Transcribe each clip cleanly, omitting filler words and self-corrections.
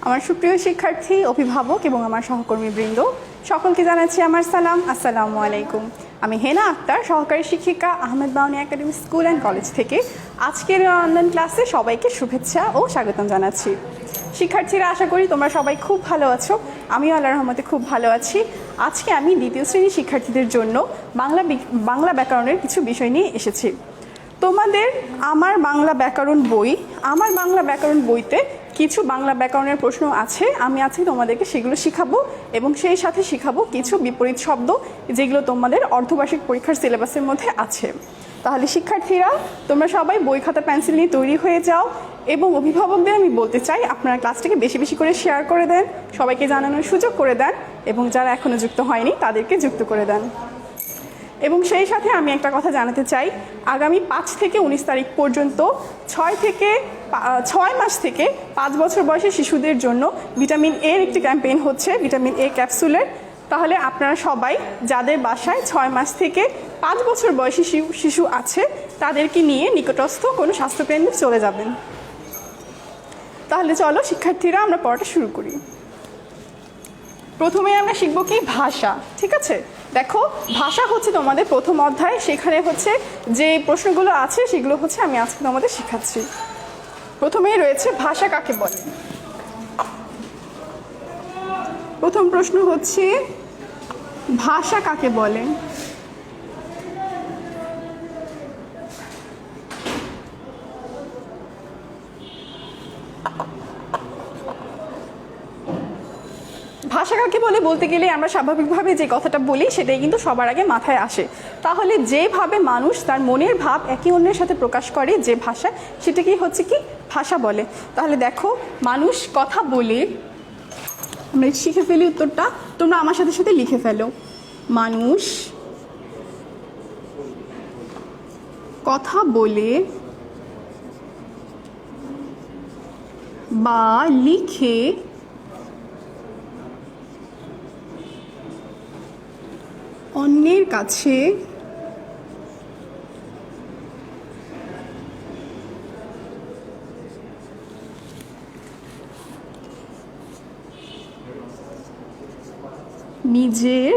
আমার সুপ্রিয় শিক্ষার্থী, অভিভাবক এবং আমার সহকর্মীবৃন্দ, সকলকে জানাচ্ছি আমার সালাম। আসসালামু আলাইকুম। আমি হেনা আক্তার, সহকারী শিক্ষিকা, Ahmed Bawany academy school and college থেকে আজকের অনলাইন ক্লাসে সবাইকে শুভেচ্ছা ও স্বাগতম জানাচ্ছি। শিক্ষার্থীরা, আশা করি তোমরা সবাই খুব ভালো আছো। আমিও আল্লাহর রহমতে খুব ভালো আছি। আজকে আমি দ্বিতীয় শ্রেণীর শিক্ষার্থীদের জন্য বাংলা ব্যাকরণের কিছু বিষয় নিয়ে এসেছি। তোমাদের আমার বাংলা ব্যাকরণ বইতে কিছু বাংলা ব্যাকরণের প্রশ্ন আছে। আমি আজকে তোমাদেরকে সেগুলো শিখাবো এবং সেই সাথে শিখাবো কিছু বিপরীত শব্দ, যেগুলো তোমাদের অর্ধবার্ষিক পরীক্ষার সিলেবাসের মধ্যে আছে। তাহলে শিক্ষার্থীরা, তোমরা সবাই বই, খাতা, পেন্সিল নিয়ে তৈরি হয়ে যাও এবং অভিভাবকদের আমি বলতে চাই, আপনারা ক্লাসটিকে বেশি বেশি করে শেয়ার করে দেন, সবাইকে জানানোর সুযোগ করে দেন এবং যারা এখনও যুক্ত হয়নি তাদেরকে যুক্ত করে দেন। এবং সেই সাথে আমি একটা কথা জানাতে চাই, আগামী 5 থেকে 19 তারিখ পর্যন্ত 6 মাস থেকে 5 বছর বয়সী শিশুদের জন্য ভিটামিন এর একটি ক্যাম্পেইন হচ্ছে, ভিটামিন এ ক্যাপসুলের। তাহলে আপনারা সবাই যাদের বাসায় 6 মাস থেকে 5 বছর বয়সী শিশু আছে তাদেরকে নিয়ে নিকটস্থ কোনো স্বাস্থ্যকেন্দ্রে চলে যাবেন। তাহলে চলো শিক্ষার্থীরা, আমরা পড়াটা শুরু করি। প্রথমে আমরা শিখবো কি ভাষা। ঠিক আছে, দেখো ভাষা হচ্ছে তোমাদের প্রথম অধ্যায়। সেখানে হচ্ছে যে প্রশ্নগুলো আছে সেগুলো হচ্ছে আমি আজকে তোমাদের শেখাচ্ছি। প্রথমেই রয়েছে ভাষা কাকে বলে। প্রথম প্রশ্ন হচ্ছে ভাষা কাকে বলে। ভাষা কাকে বলে বলতে গেলে আমরা স্বাভাবিকভাবে যে কথাটা বলি সেটাই কিন্তু সবার আগে মাথায় আসে। তাহলে যেভাবে মানুষ তার মনের ভাব একে অন্যের সাথে প্রকাশ করে যে ভাষা, সেটাকেই হচ্ছে কি ভাষা বলে। তাহলে দেখো, মানুষ কথা বলে, আমরা শিখে ফেলি উত্তরটা, তোমরা আমার সাথে সাথে লিখে ফেলো। মানুষ কথা বলে বা লিখে অন্যের কাছে নিজের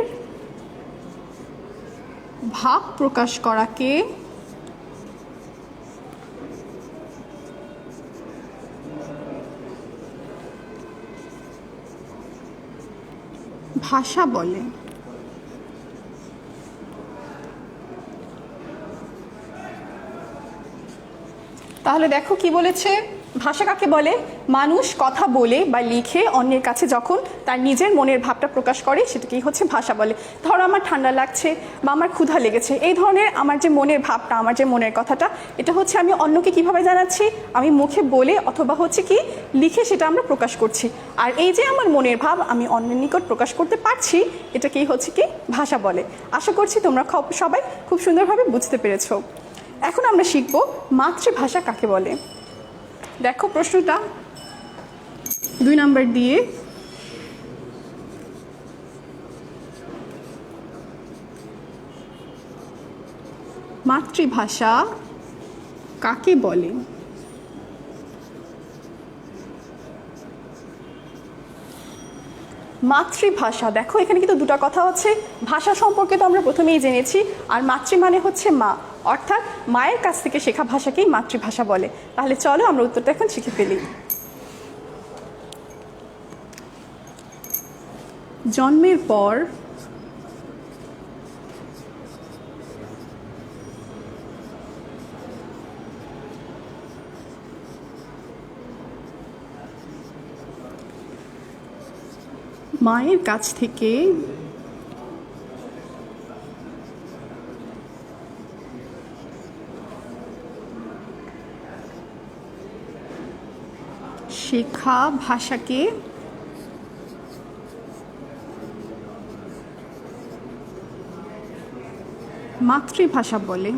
ভাব প্রকাশ করাকে ভাষা বলে। তাহলে দেখো কি বলেছে, ভাষা কাকে বলে, মানুষ কথা বলে বা লিখে অন্যের কাছে যখন তার নিজের মনের ভাবটা প্রকাশ করে সেটাকেই হচ্ছে ভাষা বলে। ধরো আমার ঠান্ডা লাগছে বা আমার ক্ষুধা লেগেছে, এই ধরনের আমার যে মনের ভাবটা, আমার যে মনের কথাটা, এটা হচ্ছে আমি অন্যকে কিভাবে জানাচ্ছি, আমি মুখে বলে অথবা হচ্ছে কি লিখে সেটা আমরা প্রকাশ করছি। আর এই যে আমার মনের ভাব আমি অন্যের নিকট প্রকাশ করতে পারছি, এটাকেই হচ্ছে কি ভাষা বলে। আশা করছি তোমরা সবাই খুব সুন্দরভাবে বুঝতে পেরেছো। এখন আমরা শিখব মাতৃভাষা কাকে বলে। দেখো প্রশ্নটা 2 নাম্বার দিয়ে, মাতৃভাষা কাকে বলে। মাতৃভাষা, দেখো এখানে কিন্তু দুটো কথা হচ্ছে। ভাষা সম্পর্কে তো আমরা প্রথমেই জেনেছি, আর মাতৃ মানে হচ্ছে মা, অর্থাৎ মায়ের কাছ থেকে শেখা ভাষাকেই মাতৃভাষা বলে। তাহলে চলো আমরা উত্তরটা এখন শিখে ফেলি। জন্মের পর মায়ের কাছ থেকে শেখা ভাষাকে মাতৃভাষা বলে।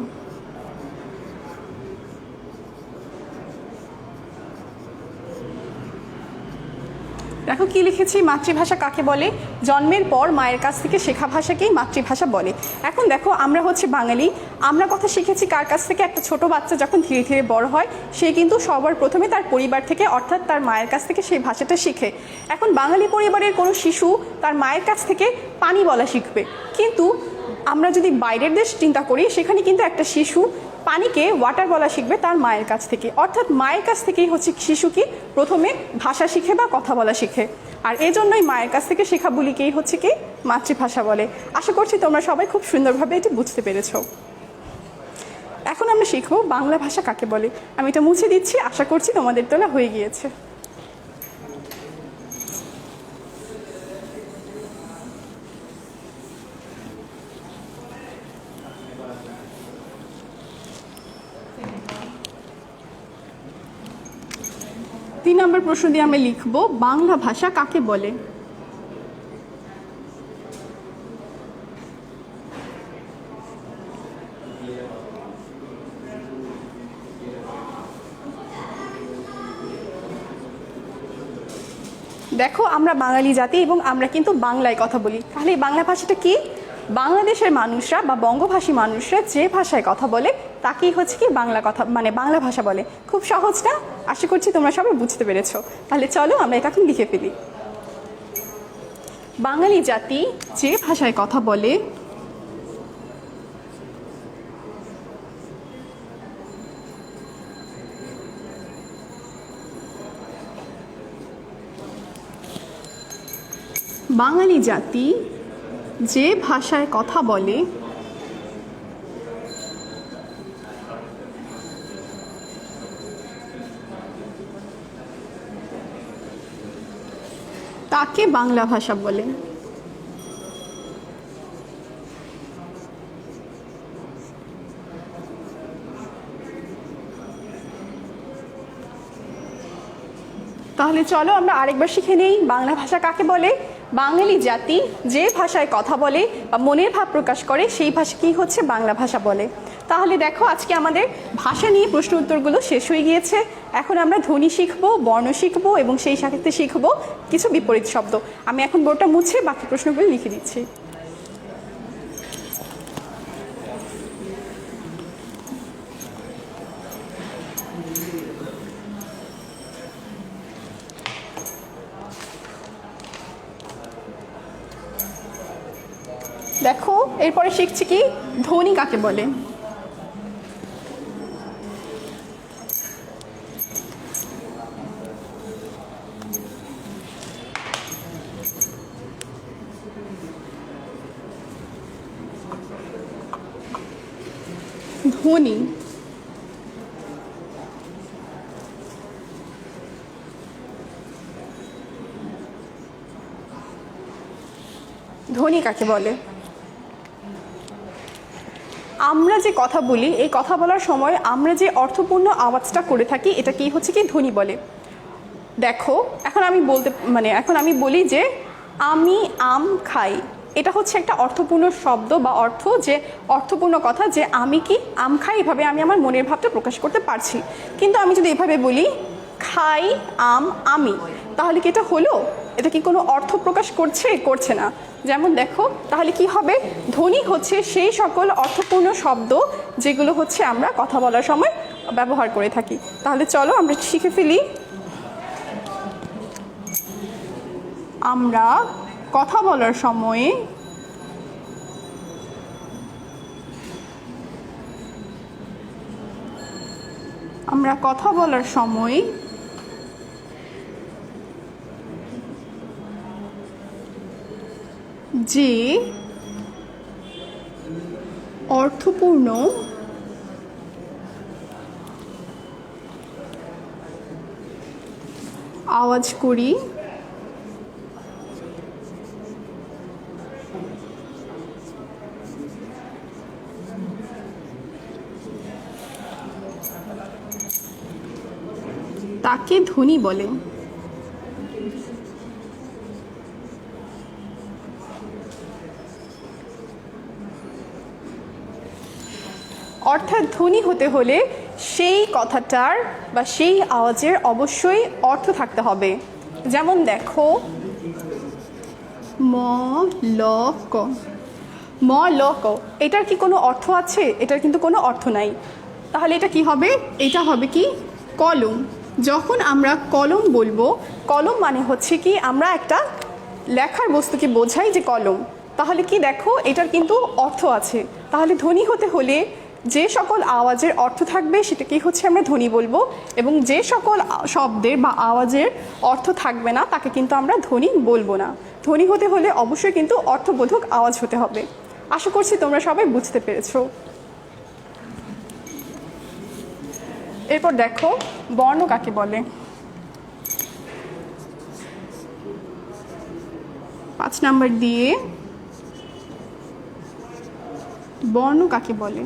দেখো কি লিখেছি, মাতৃভাষা কাকে বলে? জন্মের পর মায়ের কাছ থেকে শেখা ভাষাকেই মাতৃভাষা বলে। এখন দেখো আমরা হচ্ছে বাঙালি, আমরা কথা শিখেছি কার কাছ থেকে? একটা ছোট বাচ্চা যখন ধীরে ধীরে বড় হয় সে কিন্তু সবার প্রথমে তার পরিবার থেকে অর্থাৎ তার মায়ের কাছ থেকে সেই ভাষাটা শিখে। এখন বাঙালি পরিবারের কোনো শিশু তার মায়ের কাছ থেকে পানি বলা শিখবে, কিন্তু আমরা যদি বাইরের দেশ চিন্তা করি সেখানে কিন্তু একটা শিশু পানিকে ওয়াটার বলা শিখবে তার মায়ের কাছ থেকে, অর্থাৎ মায়ের কাছ থেকেই হচ্ছে শিশু কি প্রথমে ভাষা শিখে বা কথা বলা শিখে। আর এজন্যই মায়ের কাছ থেকে শেখা বলিকেই হচ্ছে কি মাতৃভাষা বলে। আশা করছি তোমরা সবাই খুব সুন্দরভাবে এটি বুঝতে পেরেছো। এখন আমরা শিখবো বাংলা ভাষা কাকে বলে। আমি এটা মুছে দিচ্ছি, আশা করছি তোমাদের তোলা হয়ে গিয়েছে। তিন নম্বর প্রশ্ন দিয়ে আমরা লিখব বাংলা ভাষা কাকে বলে। দেখো আমরা বাঙালি জাতি এবং আমরা কিন্তু বাংলায় কথা বলি, তাহলে এই বাংলা ভাষাটা কি? বাংলাদেশের মানুষরা বা বঙ্গভাষী মানুষরা যে ভাষায় কথা বলে তাকেই হচ্ছে কি বাংলা কথা মানে বাংলা ভাষা বলে। খুব সহজ না? আশা করছি তোমরা সবাই বুঝতে পেরেছো। তাহলে চলো আমরা এটা এখন লিখে ফেলি। বাঙালি জাতি যে ভাষায় কথা বলে বাঙালি জাতি যে ভাষায় কথা বলে তাকে বাংলা ভাষা বলে। তাহলে চলো আমরা আরেকবার শিখে নেই বাংলা ভাষা কাকে বলে। বাঙালি জাতি যে ভাষায় কথা বলে বা মনের ভাব প্রকাশ করে সেই ভাষাকেই হচ্ছে বাংলা ভাষা বলে। তাহলে দেখো আজকে আমাদের ভাষা নিয়ে প্রশ্ন উত্তরগুলো শেষ হয়ে গিয়েছে। এখন আমরা ধ্বনি শিখবো, বর্ণ শিখবো এবং সেই সাথে শিখবো কিছু বিপরীত শব্দ। আমি এখন বোর্ডটা মুছে বাকি প্রশ্নগুলো লিখে দিচ্ছি। দেখো এরপরে শিখছি কি ধ্বনি কাকে বলে। ধ্বনি ধ্বনি কাকে বলে? আমরা যে কথা বলি এই কথা বলার সময় আমরা যে অর্থপূর্ণ আওয়াজটা করে থাকি এটা কি হচ্ছে কি ধ্বনি বলে। দেখো এখন আমি বলি যে আমি আম খাই, এটা হচ্ছে একটা অর্থপূর্ণ শব্দ বা অর্থপূর্ণ কথা যে আমি কি আম খাই, এভাবে আমি আমার মনের ভাবটা প্রকাশ করতে পারছি। কিন্তু আমি যদি এভাবে বলি খাই আম আমি, তাহলে কি এটা হলো? এটা কি কোনো অর্থ প্রকাশ করছে না। যেমন দেখো তাহলে কি হবে, ধ্বনি হচ্ছে সেই সকল অর্থপূর্ণ শব্দ যেগুলো হচ্ছে আমরা কথা বলার সময় ব্যবহার করে থাকি। তাহলে চলো আমরা শিখে ফেলি। আমরা কথা বলার সময়ে যে অর্থপূর্ণ আওয়াজ করি তাকে ধ্বনি বলে। অর্থাৎ ধ্বনি হতে হলে সেই কথাটার বা সেই আওয়াজের অবশ্যই অর্থ থাকতে হবে। যেমন দেখো ম ল ক, ম ল ক, এটার কি কোনো অর্থ আছে? এটার কিন্তু কোনো অর্থ নাই। তাহলে এটা কি হবে? এটা হবে কি কলম। যখন আমরা কলম বলবো, কলম মানে হচ্ছে কি আমরা একটা লেখার বস্তুকে বোঝাই যে কলম। তাহলে কি দেখো এটার কিন্তু অর্থ আছে। তাহলে ধ্বনি হতে হলে যে সকল আওয়াজের অর্থ থাকবে সেটাকেই হচ্ছে আমরা ধ্বনি বলবো, এবং যে সকল শব্দের বা আওয়াজের অর্থ থাকবে না তাকে কিন্তু আমরা ধ্বনি বলবো না। ধ্বনি হতে হলে অবশ্যই কিন্তু অর্থবোধক আওয়াজ হতে হবে। আশা করছি তোমরা সবাই বুঝতে পেরেছো। এরপর দেখো বর্ণ কাকে বলে। 5 নাম্বার দিয়ে বর্ণ কাকে বলে।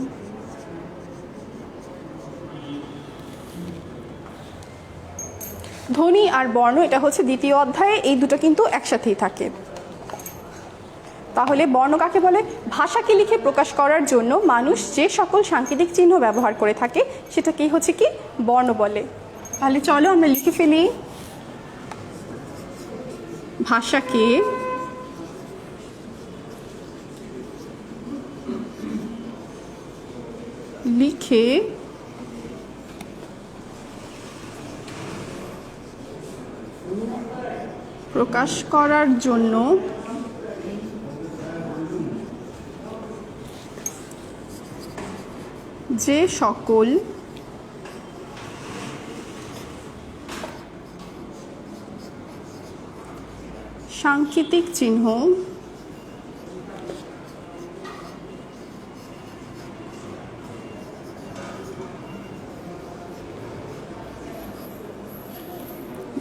ধ্বনি আর বর্ণ এটা হচ্ছে দ্বিতীয় অধ্যায়ে, এই দুটো কিন্তু একসাথেই থাকে। তাহলে বর্ণ কাকে বলে? ভাষাকে লিখে প্রকাশ করার জন্য মানুষ যে সকল সাংকেতিক চিহ্ন ব্যবহার করে থাকে সেটাকেই হচ্ছে কি বর্ণ বলে। তাহলে চলো আমরা লিখে ফেলি। ভাষাকে লিখে প্রকাশ করার জন্য যে সকল সাংকেতিক চিহ্ন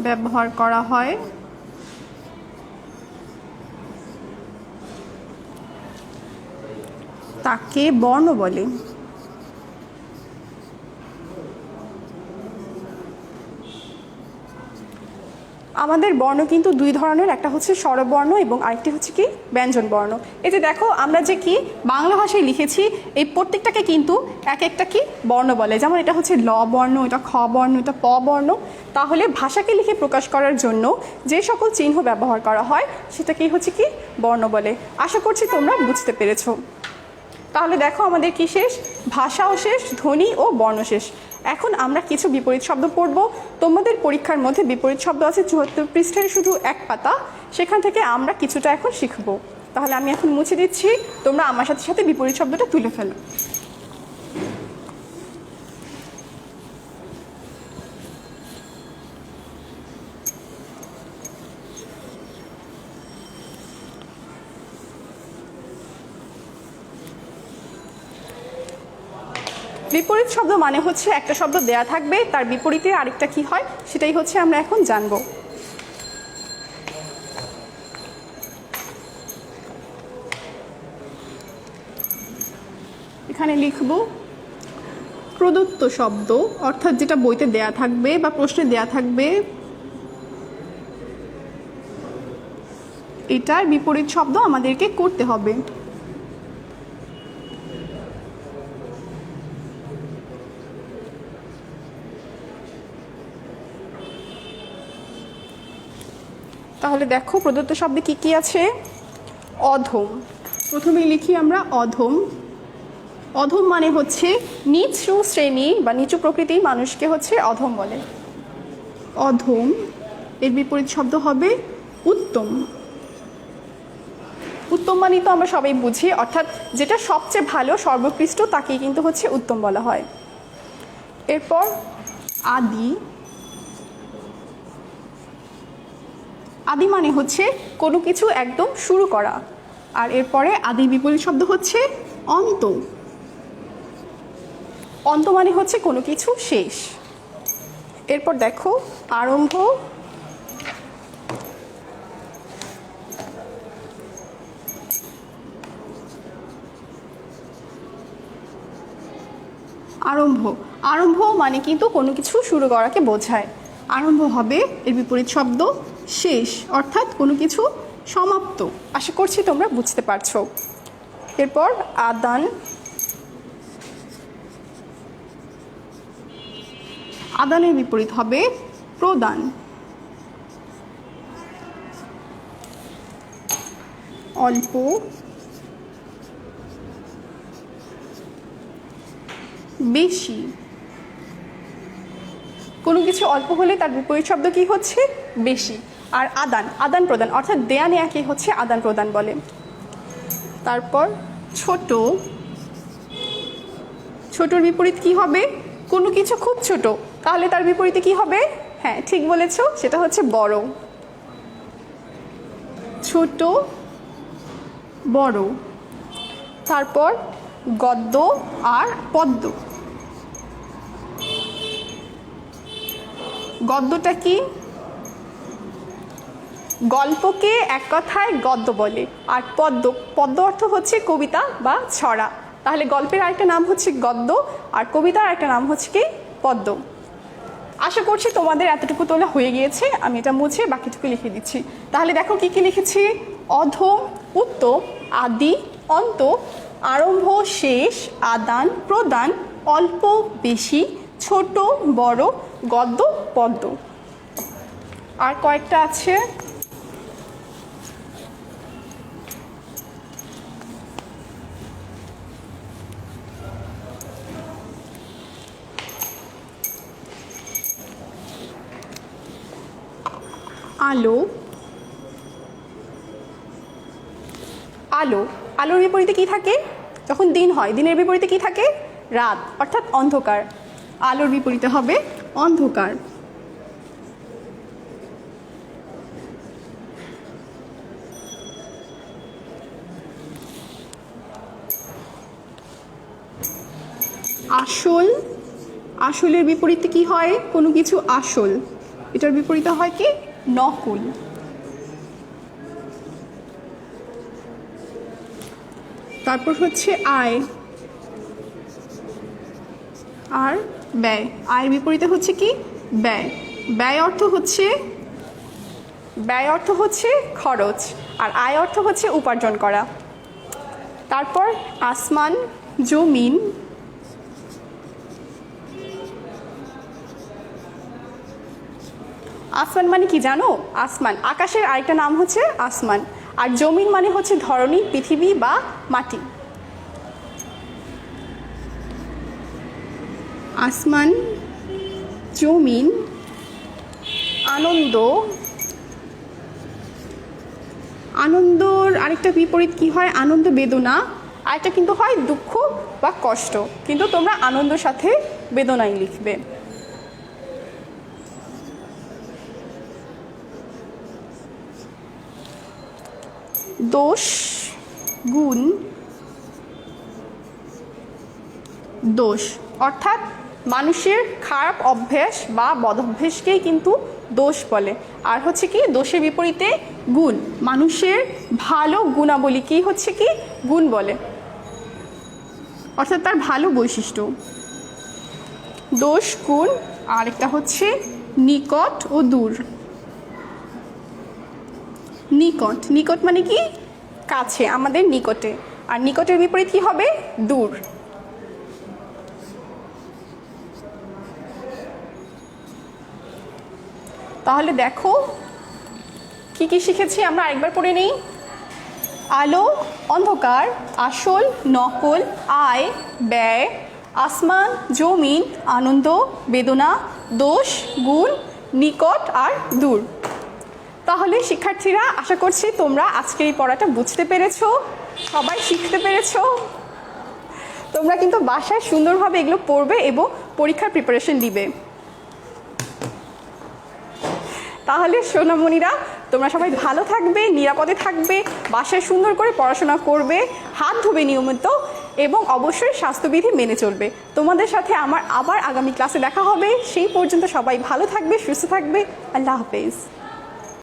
ব্যবহার করা হয় তাকে বর্ণ বলে। আমাদের বর্ণ কিন্তু দুই ধরনের, একটা হচ্ছে স্বরবর্ণ এবং আরেকটি হচ্ছে কি ব্যঞ্জন বর্ণ। এই যে দেখো আমরা যে কি বাংলা ভাষায় লিখেছি এই প্রত্যেকটাকে কিন্তু এক একটা কি বর্ণ বলে। যেমন এটা হচ্ছে ল বর্ণ, এটা খ বর্ণ, এটা প বর্ণ। তাহলে ভাষাকে লিখে প্রকাশ করার জন্য যে সকল চিহ্ন ব্যবহার করা হয় সেটাকেই হচ্ছে কি বর্ণ বলে। আশা করছি তোমরা বুঝতে পেরেছো। তাহলে দেখো আমাদের কি শেষ? ভাষাও শেষ, ধ্বনি ও বর্ণ শেষ। এখন আমরা কিছু বিপরীত শব্দ পড়ব। তোমাদের পরীক্ষার মধ্যে বিপরীত শব্দ আছে 74 পৃষ্ঠায় শুধু এক পাতা, সেখান থেকে আমরা কিছুটা এখন শিখব। তাহলে আমি এখন মুছে দিচ্ছি, তোমরা আমার সাথে সাথে বিপরীত শব্দটা তুলে ফেলো। বিপরীত শব্দ মানে হচ্ছে একটা শব্দ দেয়া থাকবে, তার বিপরীতে আরেকটা কি হয় সেটাই হচ্ছে আমরা এখন জানব। এখানে লিখব প্রদত্ত শব্দ, অর্থাৎ যেটা বইতে দেয়া থাকবে বা প্রশ্নে দেয়া থাকবে এটার বিপরীত শব্দ আমাদেরকে করতে হবে। তাহলে দেখো প্রদত্ত শব্দে কি কি আছে। অধম, প্রথমে লিখি আমরা অধম। অধম মানে হচ্ছে নিচু শ্রেণী বা নিচু প্রকৃতির মানুষকে হচ্ছে অধম বলে। অধম এর বিপরীত শব্দ হবে উত্তম। উত্তম মানে তো আমরা সবাই বুঝি, অর্থাৎ যেটা সবচেয়ে ভালো সর্বোৎকৃষ্ট তাকেই কিন্তু হচ্ছে উত্তম বলা হয়। এরপর আদি। আদি মানে হচ্ছে কোনো কিছু একদম শুরু করা। আর এরপরে আদির বিপরীত শব্দ হচ্ছে অন্ত। অন্ত মানে হচ্ছে কোনো কিছু শেষ। এরপর দেখো আরম্ভ। আরম্ভ, আরম্ভ মানে কিন্তু কোনো কিছু শুরু করাকে বোঝায়। আরম্ভ হবে এর বিপরীত শব্দ শেষ, অর্থাৎ কোনো কিছু সমাপ্ত। আশা করছি তোমরা বুঝতে পারছো। এরপর আদান। আদানের বিপরীত হবে প্রদান। অল্প, বেশি। কোনো কিছু অল্প হলে তার বিপরীত শব্দ কি হচ্ছে? বেশি। আর আদান, আদান প্রদান অর্থাৎ দেয়া নেয়াকে হচ্ছে আদান প্রদান বলে। তারপর ছোট, ছোটর বিপরীত কি হবে? কোনো কিছু খুব ছোট, তাহলে তার বিপরীতে কি হবে? হ্যাঁ, ঠিক বলেছো, সেটা হচ্ছে বড়। ছোট, বড়। তারপর গদ্য আর পদ্য। গদ্যটা কি? গল্পকে এক কথায় গদ্য বলে। আর পদ্য, পদ্য অর্থ হচ্ছে কবিতা বা ছড়া। তাহলে গল্পের আরেকটা নাম হচ্ছে গদ্য, আর কবিতার আরেকটা নাম হচ্ছে কি? পদ্য। আশা করছি তোমাদের এতটুকু তোলা হয়ে গিয়েছে। আমি এটা মুছে বাকিটুকু লিখে দিচ্ছি। তাহলে দেখো কি কি লিখেছি। অধম, উত্তম, আদি, অন্ত, আরম্ভ, শেষ, আদান প্রদান, অল্প, বেশি, ছোট, বড়, গদ্য, পদ্য। আর কয়েকটা আছে। আলো, আলো, আলোর বিপরীতে কি থাকে? যখন দিন হয়, দিনের বিপরীতে কি থাকে? রাত, অর্থাৎ অন্ধকার। আলোর বিপরীতে হবে অন্ধকার। আসল, আসলের বিপরীতে কি হয়? কোনো কিছু আসল, এটার বিপরীতে হয় কি? নকল। তারপর হচ্ছে আয় আর ব্যয়। আয়ের বিপরীতে হচ্ছে কি? ব্যয়। ব্যয় অর্থ হচ্ছে, ব্যয় অর্থ হচ্ছে খরচ, আর আয় অর্থ হচ্ছে উপার্জন করা। তারপর আসমান, জমিন, আসমান মানে কি জানো? আসমান, আকাশের আরেকটা নাম হচ্ছে আসমান। আর জমিন মানে হচ্ছে ধরনী, পৃথিবী বা মাটি। আসমান, জমিন, আনন্দ। আনন্দর আরেকটা বিপরীত কি হয়? আনন্দ, বেদনা। আরেকটা কিন্তু হয় দুঃখ বা কষ্ট, কিন্তু তোমরা আনন্দের সাথে বেদনাই লিখবে। দোষ, গুণ, দোষ অর্থাৎ মানুষের খারাপ অভ্যেস বা বদঅভ্যেসকেই কিন্তু দোষ বলে। আর হচ্ছে কি? দোষের বিপরীতে গুণ, মানুষের ভালো গুণাবলী কি হচ্ছে কি? গুণ বলে, অর্থাৎ তার ভালো বৈশিষ্ট্য। দোষ, গুণ। আরেকটা হচ্ছে নিকট ও দূর। নিকট, নিকট মানে কি? কাছে, আমাদের নিকটে। আর নিকটের বিপরীত কি হবে? দূর। তাহলে দেখো কি কি শিখেছি আমরা, আরেকবার পড়ে নেই। আলো, অন্ধকার, আসল, নকল, আয়, ব্যয়, আসমান, জমিন, আনন্দ, বেদনা, দোষ, গুণ, নিকট আর দূর। তাহলে শিক্ষার্থীরা, আশা করছি তোমরা আজকের এই পড়াটা বুঝতে পেরেছো, সবাই শিখতে পেরেছো। তোমরা কিন্তু বাসায় সুন্দরভাবে এগুলো পড়বে এবং পরীক্ষার প্রিপারেশন দিবে। তাহলে সোনামণিরা, তোমরা সবাই ভালো থাকবে, নিরাপদে থাকবে, বাসায় সুন্দর করে পড়াশোনা করবে, হাত ধুবে নিয়মিত, এবং অবশ্যই স্বাস্থ্যবিধি মেনে চলবে। তোমাদের সাথে আমার আবার আগামী ক্লাসে দেখা হবে। সেই পর্যন্ত সবাই ভালো থাকবে, সুস্থ থাকবে। আল্লাহ হাফেজ।